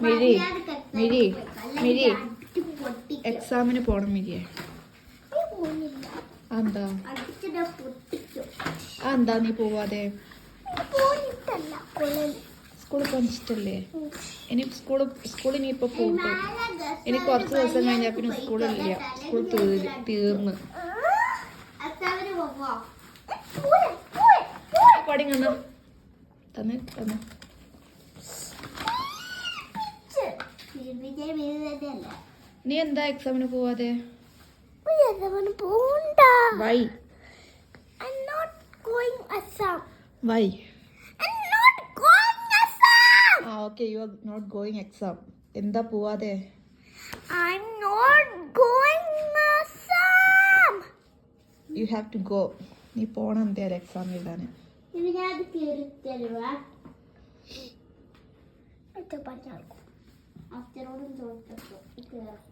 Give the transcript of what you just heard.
മിരി മിരി മിരി എക്സാമിന് പോണം മിരിയെ. എന്താ എന്താ നീ പോവാതെ? സ്കൂളിൽ പോകാൻ ഇഷ്ടല്ലേ? ഇനി സ്കൂളിൽ ഇനി ഇപ്പൊ പോട്ടു. ഇനി കുറച്ച് ദിവസം കഴിഞ്ഞാൽ പിന്നെ സ്കൂളില്ല. സ്കൂൾ തീർന്ന് പടിങ്ങ തന്നെ തന്നെ. നീ എന്താ എക്സാമിന് പോവാതെ? Why? I'm not going Assam. Why? I'm not going Assam. Okay, you are not going exam. എന്താ പോവാതെ? I'm not going Assam. You have to go. നീ പോണം എന്തായാലും എക്സാം എഴുതാന്. ഇതിനകത്ത് കേറി തരുവാ. ഇത് പറഞ്ഞാൽ അച്ഛനോടും ചോദിച്ചു.